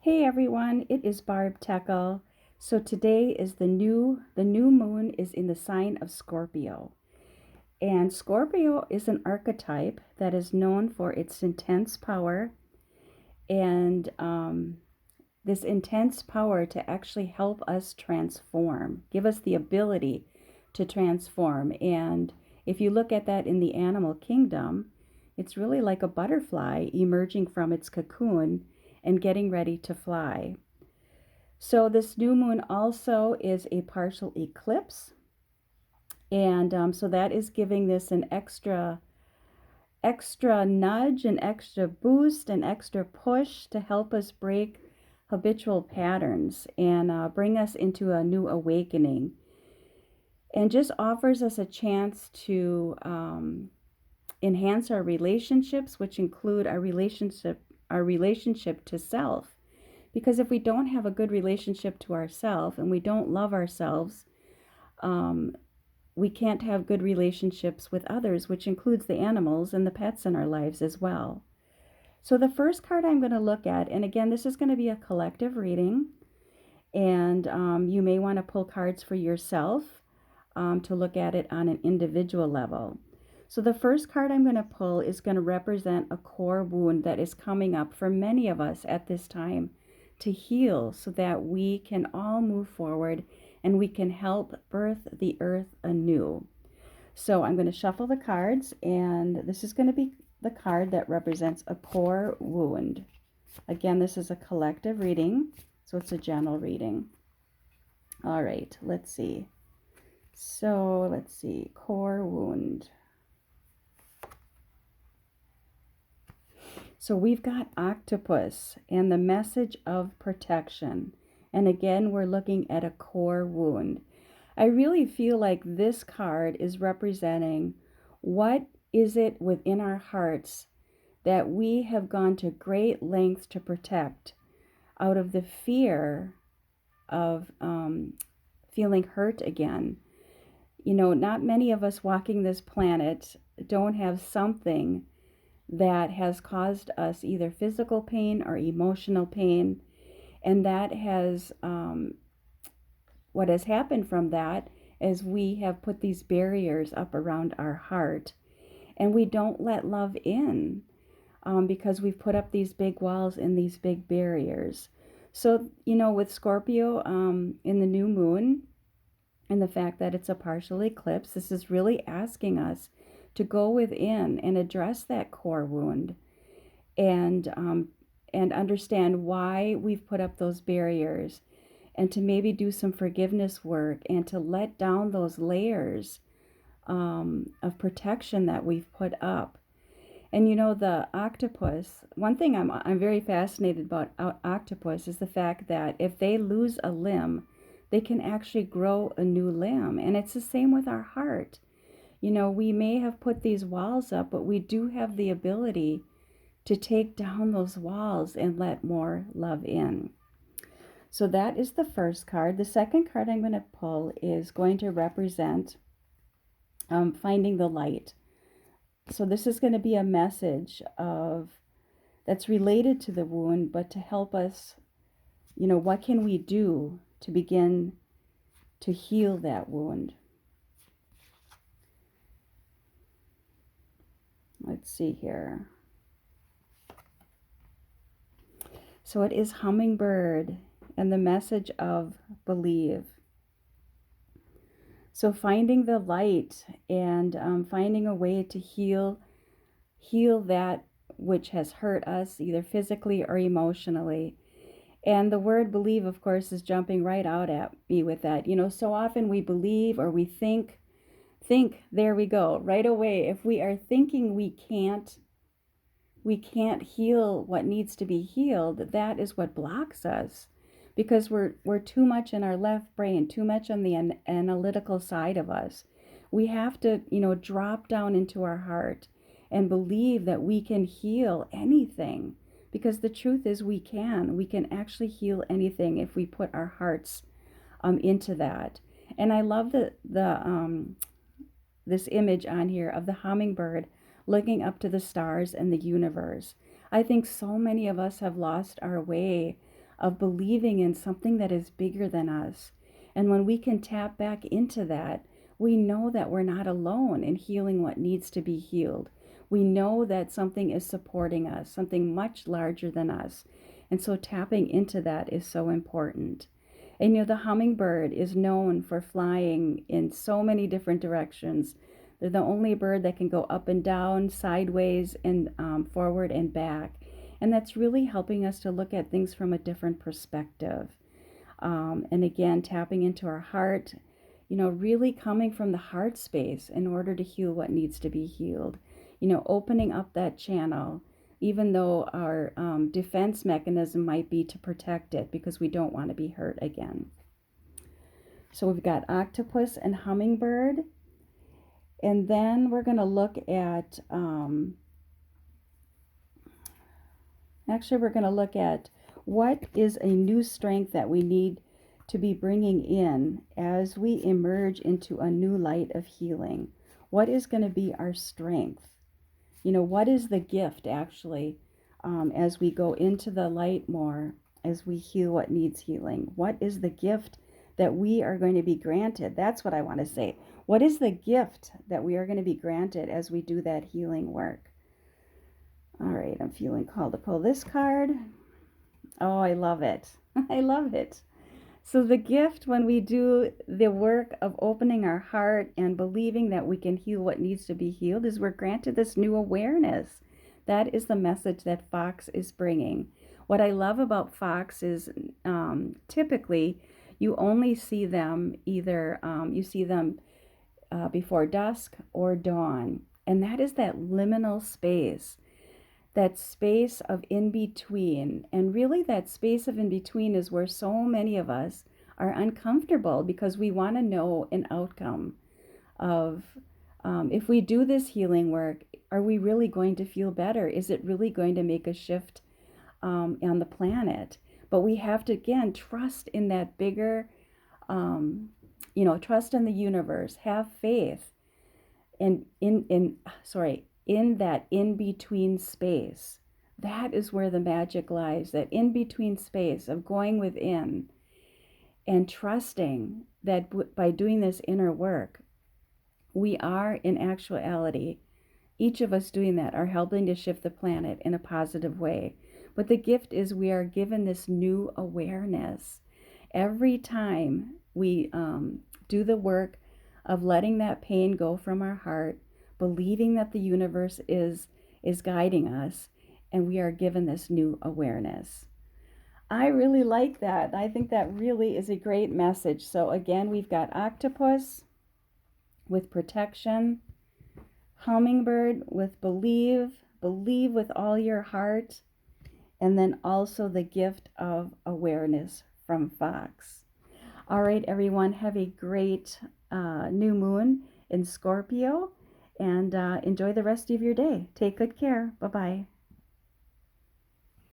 Hey everyone, it is Barb Teckle. So today is the new moon is in the sign of Scorpio. And Scorpio is an archetype that is known for its intense power and this intense power to actually help us transform, give us the ability to transform. And if you look at that in the animal kingdom, it's really like a butterfly emerging from its cocoon and getting ready to fly. So this new moon also is a partial eclipse, and so that is giving this an extra nudge, an extra boost, an extra push to help us break habitual patterns and bring us into a new awakening, and just offers us a chance to enhance our relationships, which include our relationship to self. Because if we don't have a good relationship to ourselves and we don't love ourselves, um, we can't have good relationships with others, which includes the animals and the pets in our lives as well. So, the first card I'm going to look at, and again, this is going to be a collective reading, and you may want to pull cards for yourself to look at it on an individual level. So, the first card I'm going to pull is going to represent a core wound that is coming up for many of us at this time to heal so that we can all move forward and we can help birth the earth anew. So I'm going to shuffle the cards, and this is going to be the card that represents a core wound. Again, this is a collective reading, so it's a general reading. All right, let's see. So let's see, core wound. So we've got octopus and the message of protection. And again, we're looking at a core wound. I really feel like this card is representing what is it within our hearts that we have gone to great lengths to protect out of the fear of feeling hurt again. You know, not many of us walking this planet don't have something that has caused us either physical pain or emotional pain. And that has, what has happened from that is we have put these barriers up around our heart and we don't let love in because we've put up these big walls and these big barriers. So, you know, with Scorpio in the new moon and the fact that it's a partial eclipse, this is really asking us to go within and address that core wound and understand why we've put up those barriers, and to maybe do some forgiveness work and to let down those layers of protection that we've put up. And you know, the octopus, one thing I'm very fascinated about octopus is the fact that if they lose a limb, they can actually grow a new limb. And it's the same with our heart. You know, we may have put these walls up, but we do have the ability to take down those walls and let more love in. So that is the first card. The second card I'm going to pull is going to represent finding the light. So this is going to be a message of that's related to the wound, but to help us, you know, what can we do to begin to heal that wound? Let's see here. So it is hummingbird and the message of believe. So finding the light and finding a way to heal that which has hurt us, either physically or emotionally. And the word believe, of course, is jumping right out at me with that. You know, so often we believe or we think, there we go, right away. If we are thinking we can't heal what needs to be healed, that is what blocks us, because we're too much in our left brain, too much on the analytical side of us. We have to, you know, drop down into our heart and believe that we can heal anything, because the truth is we can actually heal anything if we put our hearts into that. And I love the this image on here of the hummingbird looking up to the stars and the universe. I think so many of us have lost our way of believing in something that is bigger than us. And when we can tap back into that, we know that we're not alone in healing what needs to be healed. We know that something is supporting us, something much larger than us. And so tapping into that is so important. And the hummingbird is known for flying in so many different directions. They're the only bird that can go up and down, sideways, and forward and back. And that's really helping us to look at things from a different perspective. And again, tapping into our heart, really coming from the heart space in order to heal what needs to be healed. Opening up that channel, even though our defense mechanism might be to protect it because we don't want to be hurt again. So we've got octopus and hummingbird. And then we're going to look at, we're going to look at what is a new strength that we need to be bringing in as we emerge into a new light of healing. What is going to be our strength? What is the gift actually as we go into the light more, as we heal what needs healing? What is the gift that we are going to be granted? That's what I want to say. What is the gift that we are going to be granted as we do that healing work? All right, I'm feeling called to pull this card. Oh, I love it. I love it. So the gift when we do the work of opening our heart and believing that we can heal what needs to be healed is we're granted this new awareness. That is the message that Fox is bringing. What I love about Fox is typically you only see them either, before dusk or dawn. And that is that liminal space, that space of in between. And really that space of in between is where so many of us are uncomfortable because we want to know an outcome of if we do this healing work, are we really going to feel better? Is it really going to make a shift on the planet? But we have to, again, trust in that bigger, trust in the universe, have faith and in that in-between space. That is where the magic lies, that in-between space of going within and trusting that by doing this inner work, we are in actuality, each of us doing that are helping to shift the planet in a positive way. But the gift is we are given this new awareness. Every time we do the work of letting that pain go from our heart, believing that the universe is guiding us, and we are given this new awareness. I really like that. I think that really is a great message. So again, we've got octopus with protection, hummingbird with believe with all your heart, and then also the gift of awareness from Fox. All right, everyone, have a great new moon in Scorpio, and enjoy the rest of your day. Take good care. Bye-bye.